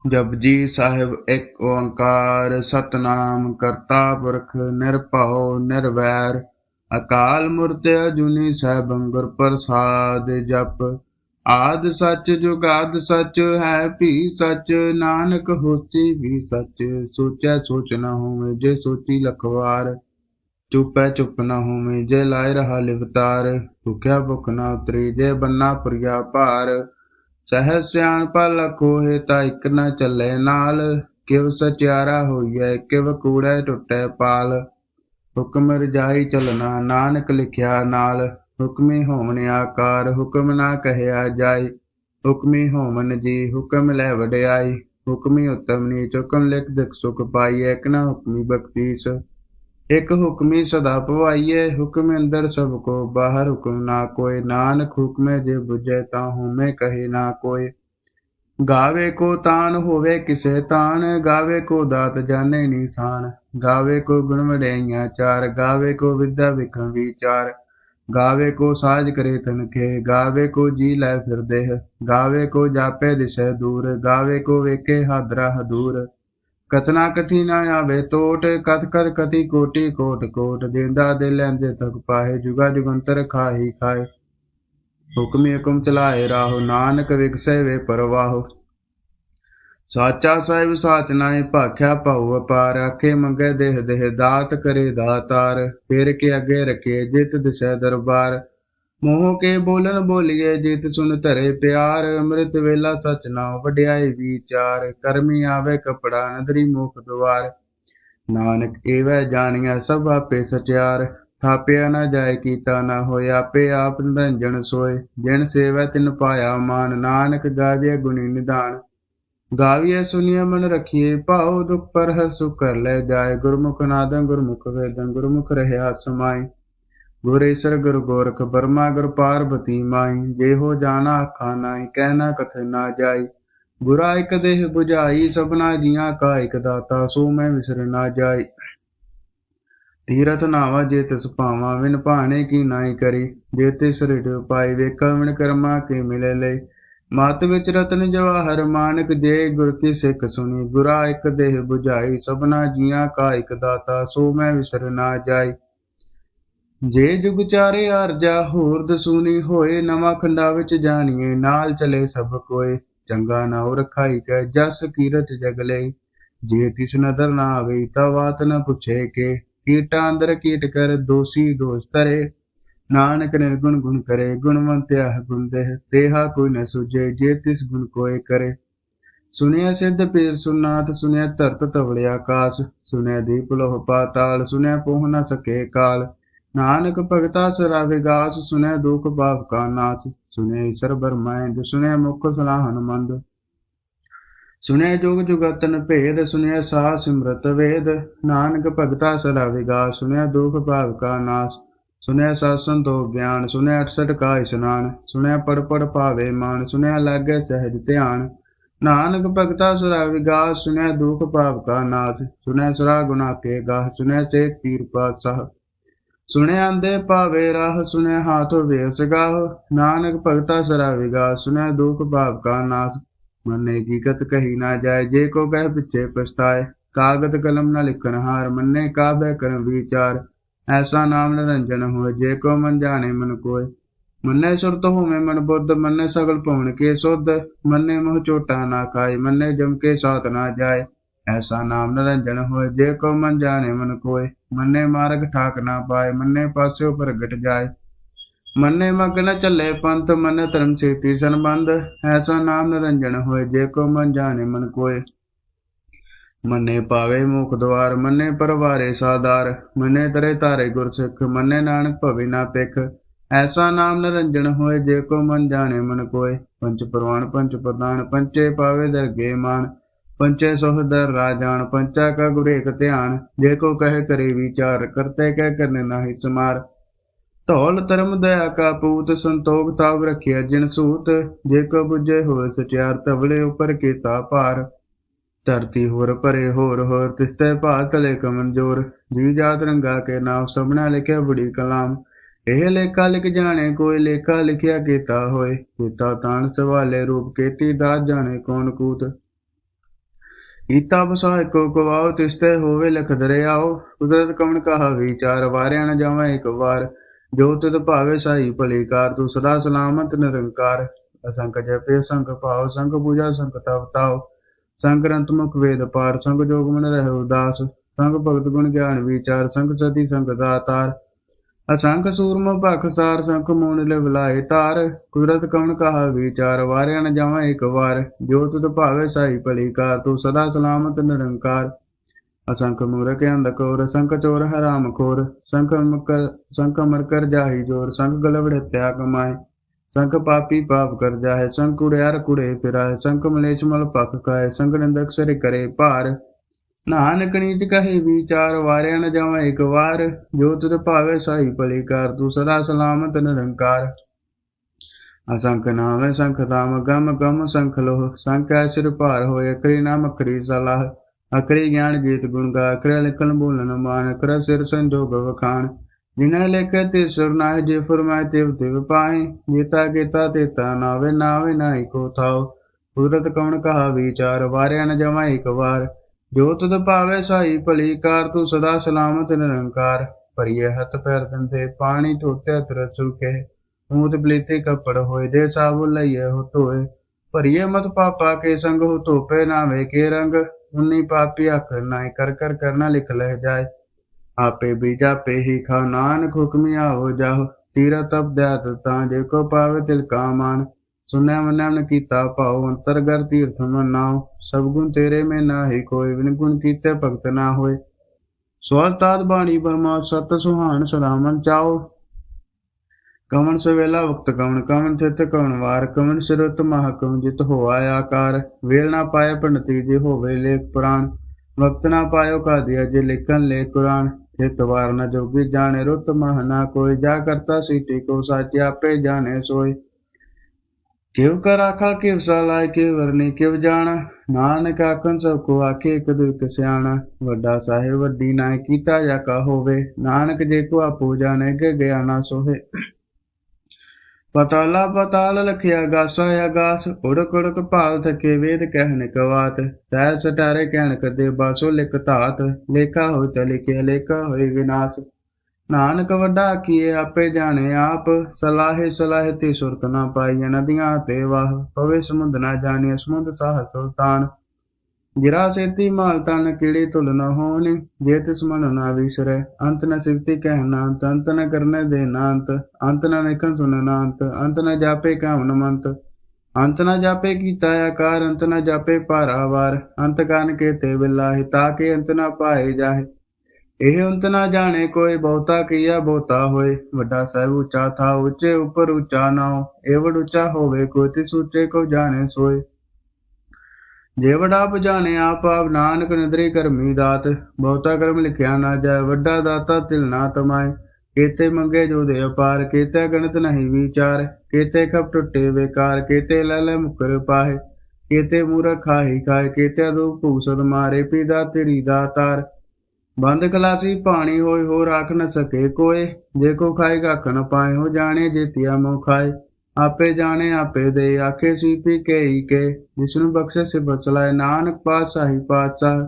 जपजी साहिब एक ओंकार सतनाम करता पुरख निरभउ निर्वैर अकाल मूर्त अजूनी सहबं गुर प्रसाद जप आद सच जुगाद सच है भी सच नानक होसी भी सच सोचै सोच न होवे जे सोची लखवार चुपै चुप न होवे जे लाए रहा लिवतार भुख्या भुख न उतरी जे बन्ना पुरिया भार सहज सियाणपा लखोहे ता इक न चले नाल किव सचियारा होइए किव कूड़े टुटे पाल हुक्म रजाई चलना नानक लिखिया नाल हुक्मी होमन आकार हुक्म ना कहया जाय हुक्मी होमन जी हुक्म लै वड्याई हुक्मी उत्तम नीच हुक्म लिख दुख सुख पाइए एक न हुक्मी बख्शीस एक हुक्मी सदा पवाइए हुक्म अंदर सबको बाहर हुक्म ना कोय नानक हुक्म जे बुझे ताहू में कहे ना कोय गावे को तान होवे किसे तान गावे को दात जाने निशान गावे को गुण वड्याइयां चार गावे को विद्या विक्रम विचार गावे को साज करे तनखे गावे को जी लै फिर देह गावे को जापे दिशे दूर गावे को वेखे हादरा हदूर कतना कथी ना आवे टोट कथ कर कथी कोटि कोट कोट देंदा दे लैंदे थक पाहे जुगा जुगंतर खाही खाए हुक्मी हुक्म चलाए राहो नानक विगसे वे परवाहो साचा साहिब साच नाए भाख्या पाऊ अपार आखे मंगे देह देह दात करे दातार फिर के अगे रखे जित दिशा दरबार मोह के बोलन बोलिए जित सुन धरे प्यार अमृत वेला सच नाम वड्याई विचार करमी आवे कपड़ा नदरी मुख द्वार नानक एवं जानिया सब आपे सचियार थापिया न जाय कीता न होय आपे आप निरंजन सोय जिन सेवै तिन पाया मान नानक गाविया गुणी निधान गाविया सुनिया मन रखिए पाओ दुख पर हर सुख कर ले जाए गुरमुख नादन गुरमुख वेदन गुरमुख रहा समाई गुरेसर गुरु गोरख बर्मा गुरु पार्वती माई जे हो जाना आखा नाई कहना कथ ना जाई गुरा एक देह बुझाई सबना जिया का एक दाता सो मैं विसर ना जाई तीरथ नावा जे तिस पावा विन पाने की नाई करी जे तिस रिट पाई वेखा विन कर्मा के मिले ले मत विच रतन जवाहर मानक जे गुर की सिख सुनी गुरा एक देह बुझाई सबना जिया का एक दाता सो मैं विसर ना जाई जे जुग चारे आरजा होर दसूनी होए नवा खंडा विच जानिए नाल चले सब कोय चंगा नाउ रखाई कै जस कीरत जग ले जे तिस नदर ना आवे ता बात न पुछे के कीटा अंदर कीट कर दोषी दोष तरे नानक निर्गुण गुण करे गुणवंत आह गुण देह देहा कोई न सुझे जे तिस गुण कोय करे सुनिया सिद्ध पीर सुनाथ सुनिया धरत तवड़े आकाश सुनिया दीप लोह पाताल सुनिया पोह न सके काल नानक भगता सरावे गास सुनिया दुख पाप का नाश सुनिया ईश्वर ब्रह्मांड सुनिया मुख सलाहन मंद सुनिया जुग जुगतन भेद सुनिया साह सिमरत वेद नानक भगता सरावे गास सुनिया दुख पाप का नाश सुनिया सत संतोख ज्ञान सुनिया 68 का स्नान सुनिया पढ़ पढ़ पावे मान सुनिया लागे सहज ध्यान नानक भगता सरावि गास सुनिया दुख पाप का नाश सुनिया सरा गुना के गाह सुनिया से पीर पातशाह सुनिया अंधे पावे राह सुनिया हाथों वेस गाह नानक भगता सरावि गास सुनिया दुख पाप का नाश मन्ने की गत कही ना जाए जे को कह पिछे पछताए कागद कलम न लिखन हार मन्ने काव्य कर्म विचार ऐसा नाम निरंजन हो जे को मन जाने मन कोय मन्ने सुरत हो में मन बुद्ध मन्ने सगल पवन के शुद्ध मन्ने मोह चोटा ना खाए मन्ने जम के साथ ना जाए ऐसा नाम निरंजन हो जे को मन जाने मन कोय मन्ने मार्ग ठाक ना पाए मन्ने पासे प्रगट जाए मन्ने मग्न चले पंथ मन्ने धर्म सेती संबंध ऐसा नाम निरंजन हो जे को मन जाने मन कोय मन्ने पावे मुख द्वार मन्ने परवारे साधार मन्ने तरे तारे गुर सिख मन्ने नानक भवे ना पिख ऐसा नाम निरंजन होए जे को मन जाने मन कोय पंच प्रवाण पंच प्रधान पंचे पावे दरगे मान पंचे सोहदर राजान पंचा का गुरेक ध्यान जे को कहे करे विचार करते कह करने नाही समार धौल धर्म दया का पूत संतोख ताव रखिया जिन सूत जे को बुझे होए सचियार तबले ऊपर केता पार धरती होर परे होर तिस्ते भाल तले कमन जोर जी जात रंगा के नाम सबना लिखे बड़ी कलाम एह लेखा लिख जाने कोई लेखा लिखिया केता होए केता तान सवाले रूप केती दात जाने कौन कूत ईता बसाए को कवाओ तिस्ते होवे लख दरियाओ। कुदरत कवण कहा विचार वार्या न जावा एक बार। जो तुद भावे साई भलीकार तू सदा सलामत निरंकार। असंख जपे संख पाओ संख पूजा संख तप ताओ। संख ग्रंथ मुख वेद पार संख जोग मन रहे उदास। संख भगत गुण ज्ञान विचार संख सती संख दातार। असंख सूरम भख सार संख मोन लिवलाए तार। कुदरत कवण कहा विचार वार्या न जावा एक बार। जो तुद भावे साई भलीकार तू सदा सलामत निरंकार। असंख मूर्ख अंधकोर संख चोर हराम खोर। संख मरकर जाहि जोर संख गलवड़ हत्या कमाए। संख पापी पाप कर जाहे संख कुड़ियार कुड़े फिराए। संख मलेच मल पख खाए संख निंदक सिर करे पार। नानक नीच कहे विचार वार्या न जावा एक बार। जो तुझ पावे साई भलीकार तू सदा सलामत निरंकार। असंख नाम संख धाम गम गम संख लोह। संख सिर पार हो अकरी नाम अकरी सलाह। अकरी ज्ञान जीत गुण गा अकरे लिखन बोलन मान। अकर सिर संजोग वखान। जिन्हें लेखे ते सुर नाय जे फरमाए तिव तिव पाए। जेता गेता तेता नावे नावे नाई को थाओ। कुदरत कवण कहा विचार वार्या न जावा एक बार। जो तुद पावे साई भलीकार तू सदा सलामत निरंकार। परिये हथ पैर धंधे पानी धोते तरस सूखे। ऊत पलीते कपड़ होए दे साबुन लइये हो धोए। परिये मत पापा के संग हो धोपे नावे के रंग। उन्नी पापी आखर नाई कर कर करना लिख लह जाए। आपे बीजा पे ही खाओ नानक हुक्मी आवो जाहो। तीरा तप दया ता जेको पावे तिल का मान। सुनया मन्या न कीता पाओ अंतरगर तीर्थ मनाओ। सब गुण तेरे में ना ही कोई बिन गुण कीते भगत ना होए। स्वास्ताद बाणी बर्मा सत सुहान सदा मन चाओ। कवन सवेला वक्त कवन कवन थित कवन वार। कवन सिरुत मह कवन जित हो आकार। वेल ना पाए पंडित जे होवे लेख पुराण। वक्त ना पायो का दिया जे लिखन ले कुरान। थित वार न जोगी जाने रुत मह ना कोई। जा करता सीटी को साची आपे जाने सोई। ਕਿਵ ਕਰ ਆਖਾ ਕਿਵ ਸਲਾਹ ਕਿਵ ਵਰਨੀ ਕਿਵ ਜਾਣਾ। ਨਾਨਕ ਆਖਣ ਸਭ ਕੋ ਆਖੇ ਇੱਕ ਦੁਇਕ ਸਿਆਣਾ। ਵੱਡਾ ਸਾਹਿਬ ਵੱਡੀ ਨਾਇ ਕੀਤਾ ਜਾ ਕਾ ਹੋਵੇ। ਨਾਨਕ ਜੇ ਕੋ ਆਪੋ ਜਾਣੇ ਕਿ ਗਿਆ ਨਾ ਸੋਹੇ। ਪਤਾਲਾ ਪਤਾਲ ਲਖਿਆ ਗਾਸਾ ਆਗਾਸ। ਉੜਕ ਉੜਕ ਭਾਲ ਥਕੇ ਵੇਦ ਕਹਿਣ ਕਵਾਤ। ਤੈ ਸਟਾਰੇ ਕਹਿਣ ਕਦੇ ਬਾਸੋ ਲਿਖ ਧਾਤ। ਲੇਖਾ ਹੋਇ ਤ ਲਿਖਿਆ ਲੇਖਾ ਹੋਇ ਵਿਨਾਸ਼। नानक वड्डा किए आपे जाने आप। सलाहे सलाहे ते सुरत ना पाई नदियां ते वाह। पवे समुद्र ना जाने समुद्र साह सुल्तान। गिरा सेती माल तन कीड़ी तुल न होनी। जे तिस मन ना विसरे अंत न सिवती कहना अंत। अंत न करने देना अंत। अंत न निकन सुनना अंत। अंत न जापे कामन मंत। अंत न जापे कीता आकार अंत न जापे पारावार। अंत कान के ते बिलाहि ताके अंत न पाए जाहे। ਇਹ ਅੰਤ ਨਾ ਜਾਣੇ ਕੋਈ ਬਹੁਤਾ ਕੀਆ ਬਹੁਤਾ ਹੋਏ। ਵੱਡਾ ਸਾਹਿਬ ਉੱਚਾ ਥਾ ਉੱਚੇ ਉੱਪਰ ਉੱਚਾ ਨਾਉ। ਏਵੜ ਉੱਚਾ ਹੋਵੇ ਕੋਈ ਤਿਸ ਉੱਚੇ ਕੋ ਜਾਣੇ ਸੋਏ। ਜੇ ਵੱਡਾ ਆਪ ਜਾਣੇ ਆਪ ਆਪ ਨਾਨਕ ਨਦਰੀ ਕਰਮੀ ਦਾਤ। ਬਹੁਤਾ ਕਰਮ ਲਿਖਿਆ ਨਾ ਜਾਏ ਵੱਡਾ ਦਾਤਾ ਤਿਲ ਨਾ ਤਮਾਏ। केते मंगे जो दे अपार केते गणित नहीं विचार। केते खप टुटे बेकार केते लल मुकर पाहे। केते मूर्ख खाही खाए केते दो भूसद मारे पीदा तेरी दातार। बंद खलासी पानी होय हो राख न सके कोय। जे को खाए गाख न पाए हो जाने जेतिया मोह खाए। आपे जाने आपे दे आखे सीपी के ही के। विष्णु बख्शे से बचलाए नानक पातशाही पातशाह।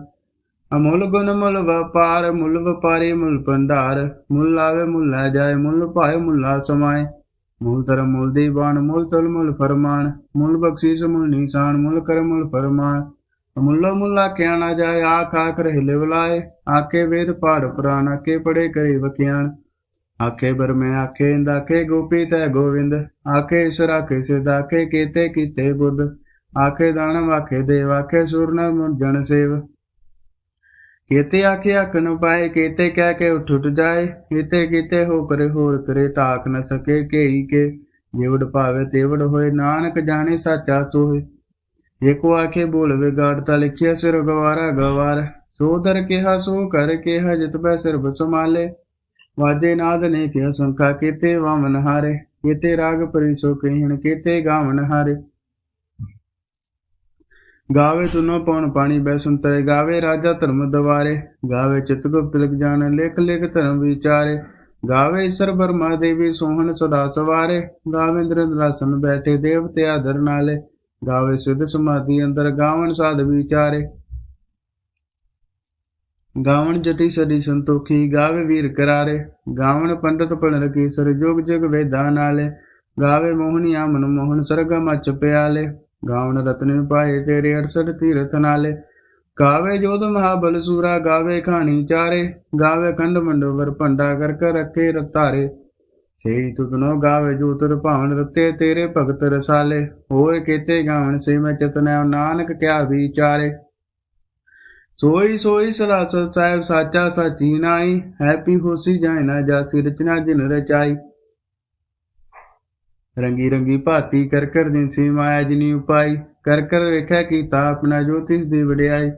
अमूल गुण मुल व्यापार मुल व्यापारी मुल भंडार। मुल लावे मुल लै जाए मुल पाए मुल्ला समाए। मूल धर्म मूल दीवान मूल तल मूल फरमान। मूल बख्शीस मूल निशान मूल कर मूल फरमान। मुल्लो मुल्ला क्या ना जाए आख आख रहिले बुलाए। आखे वेद पाठ पुराण आखे पढ़े करे वख्यान। आखे बर में आखे इंद आखे गोपी तय गोविंद। आखे ईश्वर आखे सिद्ध आखे केते कीते बुद्ध। आखे दानव आखे देव आखे सुर नर जन सेव। केते आखे आख न पाए केते कह के उठ उठ जाए। केते केते हो करे होर करे ताक न सके के ही के। जेवड़ पावे तेवड़ होए नानक जाने साचा सोहे। एको आखे बोल विगाड़ता लिखिया सिर गवारा गवार। सो दर केहा सो कर केहा जित पै सिर संभाले। वाजे नाद ने किया संखा केते वामन हारे। केते राग परिसो कहीण केते गावन हारे। गावे तुनो पौन पानी बैसंतरे। गावे राजा धर्म दवारे। गावे चितगुप्त लिख जान लेख लेख धर्म विचारे। गावे ईश्वर ब्रह्मा देवी सोहन सदा सवारे। गावे इंद्रासन बैठे देवते आदर नाले। गावे सिद्ध समाधि अंदर गावन साध विचारे। गावण जति सदी संतोखी गावे वीर करारे, गावण पंडित पण रकीसर जोग जग वेदा नाले, गावे मोहनिया मन मोहन सरगा मच प्याले, गावण रत्न पाए तेरे 68 तीरथ नाले, गावे जोध महाबल सूरा गावे खानी चारे, गावे खंड मंडोवर पंडा कर कर रखे रतारे, सेई तुतनो गावे जो तुर भावन रते तेरे भगत रसाले, होर केते गावन से मैं चतनैव नानक क्या विचारे, सोई सोई सरासर साहिब साचा साची नाई, हैप्पी होसी जाए ना जासी रचना जिन रचाई, रंगी रंगी भाती कर कर दिन सी माया जिनी उपाई, कर कर वेख्या कीता अपना ज्योतिष दी वड्याई,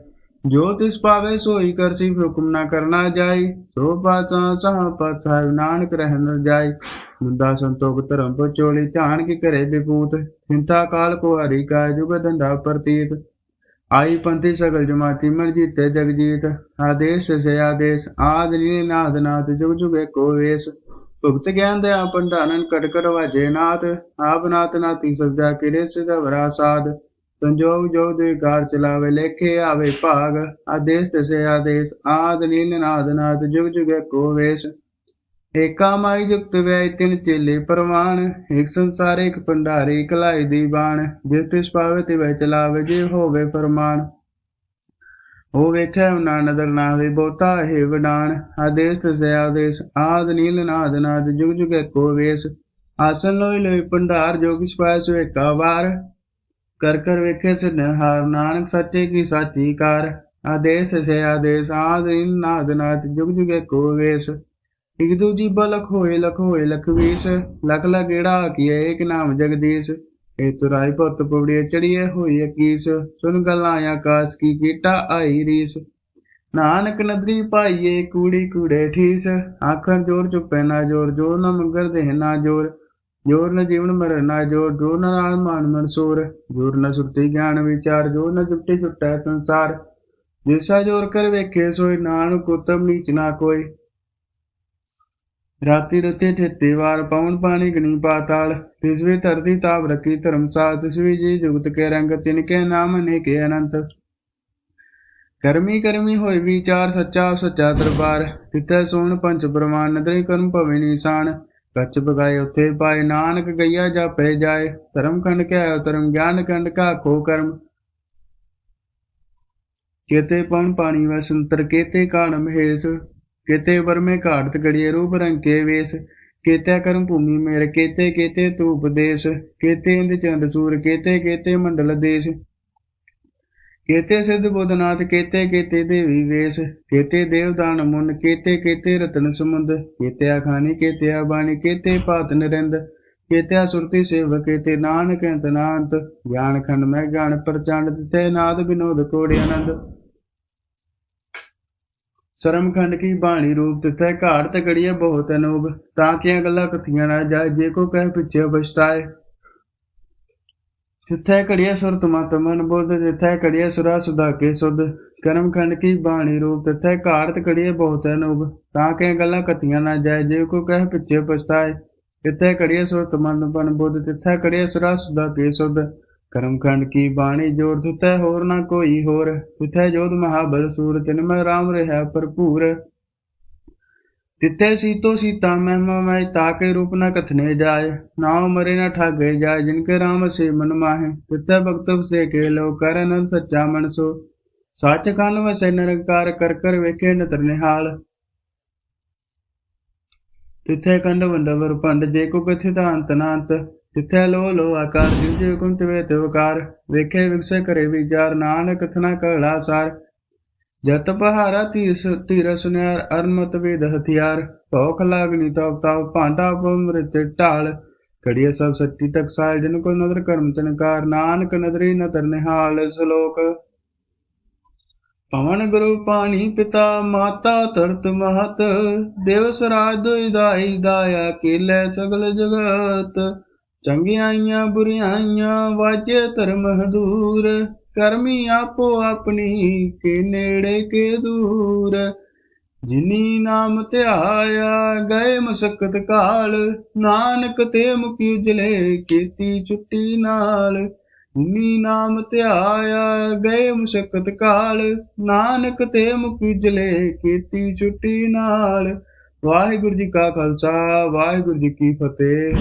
जो तिस पावे सोई करसी हुक्म ना करना जाई, सो पाचा सहा पाचा नानक रहन जाई, मुंदा संतोख धर्म पचोली ध्यान की करे विभूत, चिंता काल को हरि का जुग धंधा प्रतीत, आई पंथी सकल जमाती मन जीते जगजीत, आदेश से आदेश आद नील नाद नाथ जुग जुग को वेश, भुक्त ज्ञान दया पंडानन कटकर वाजे नाथ, आप नाथ नाती सजा किरे सिधवरा साध, संजोग जो द्विकार चलावे लेखे आवे भाग, आदेश से आदेश आद नील नाद नाथ जुग जुग को वेश, एका माई जुक्त व्यय तिन चेले परवान, एक संसार एक भंडारी कलाई दीवान, जिस तिस पावे तिवै चलावे जे होवे फरमान, हो वेख्या ना नदर नावे बोता है वडान, आदेश से आदेश आद नील नाद नाद जुग जुग को वेश, आसन लोई लोई भंडार जो किस पाए सो एका बार, कर कर वेखे से निहार नानक सच्चे की साची कार, आदेश से आदेश आद नील नाद नाद जुग जुग को वेश, एक दूजी लख होए लख बीस, लख लख गेड़ा किए एक नाम जगदीश, ए तुराई पुत पवड़िए चढ़िए होई 21, सुन गल्लां आकाश की कीटा आई रीस, नानक नदरी पाइये कूड़ी कूड़े ठीस, आखर जोर चुपे ना जोर, जोर न मगर देह ना जोर, जोर न जीवन मर ना जोर, जोर न राज मान मनसूर, जोर न सुरती ज्ञान विचार, जोर न जुट्टी जुटा संसार, जिसा जोर कर वेखे सोई, नानक उत्तम नीच ना कोई, राति रुते ठेते वार पवन पानी गनी पाताल, तिसवी धरती ताप रखी धर्मसाल, तिसवी जी जुगत के रंग तिनके नाम अनेके अनंत, करमी करमी होय विचार सच्चा सच्चा दरबार, तिथै सोन पंच प्रमाण नदरी कर्म पवे निशान, कच्छ बगाए उथे पाए नानक गैया जापे जाए, धर्म खंड क्या धर्म ज्ञान खंड का खो कर्म, केते पवन पानी व सुंतर केते काण महेश, केते वर में काटत गड़िए रूप रंग के वेश, केते कर्म भूमि मेर केते केते तू उपदेश, केते इंद चंद सूर केते केते मंडल देश, केते सिद्ध बुधनाथ केते केते देवी वेश, केते देवदान मुन केते केते रतन समुंद, केते अखानी केते अबानी केते पात निरंद, केते सुरति सेव केते नानक अंतनांत, ज्ञान खंड में ज्ञान प्रचंड तिथे नाद विनोद कोड़े आनंद, शर्म खंड की बाणी रूप तिथे घाट तगड़िए बहुत अनूप, ताकियां गल्ला कथियां ना जाए जे को कह पिछे पछताए, तिथै कड़िया सुरत मत मन बुद्ध, तिथै कड़िया सुरा सुधा के सुध, कर्म खंड की बाणी रूप तिथै घाड़त कड़िए बहुत अनूप, ताके गल्ला कथियां ना जाए जे को कह पिछे पछताए, तिथै कड़िया सुरत मन पन बुद्ध, तिथै कड़िया सुरा सुधा के सुध, कर्म खंड की बाणी जोर तिथै होर ना कोई होर, तिथै जोध महाबल सूर तिनमें राम रहा भरपूर, तिथे सीतो सीता महिमामय ताके रूप न कथने जाए, नाव मरे न ठागे जाए जिनके राम से मन माहे, तिथे भक्त से के लो कर अनंत सच्चा मन सो, साच कान वसे निरंकार कर कर वेखे नतर निहाल, तिथे कंड वंडवर पंड जे को कथित अंत नांत, तिथे लो आकार जिव जिव कुंत वे तिवकार, वेखे विकसे करे विचार नानक कथना कला सार, जत पहारा तीर सुनियार अरमत वेद हथियार, भौख लागनी तब ताव भांडा मृत ढाल, कड़िया सब सच्ची टकसाल जिनको नदर कर्म तनकार, नानक नदरी नदर निहाल श्लोक, पवन गुरु पानी पिता माता तरत महत, देव सराज दुई दाया केलै सगल जगत, चंगियाइयां बुरियाइयां वाजे धर्म दूर, करमी आपो अपनी के नेड़े के दूर, जिनी नाम ध्याया गए मसकत काल, नानक ते मुखी उजले खेती छुट्टी नाल, ਭੂਮੀ ਨਾਮ ਧਿਆਇਆ ਗਏ ਮੁਸ਼ਕਤ ਕਾਲ, ਨਾਨਕ ਤੇ ਮੁਖ ਉਜਲੇ ਕੀਤੀ ਛੁੱਟੀ ਨਾਲ। ਵਾਹਿਗੁਰੂ ਜੀ ਕਾ ਖਾਲਸਾ, ਵਾਹਿਗੁਰੂ ਜੀ ਕੀ ਫਤਿਹ।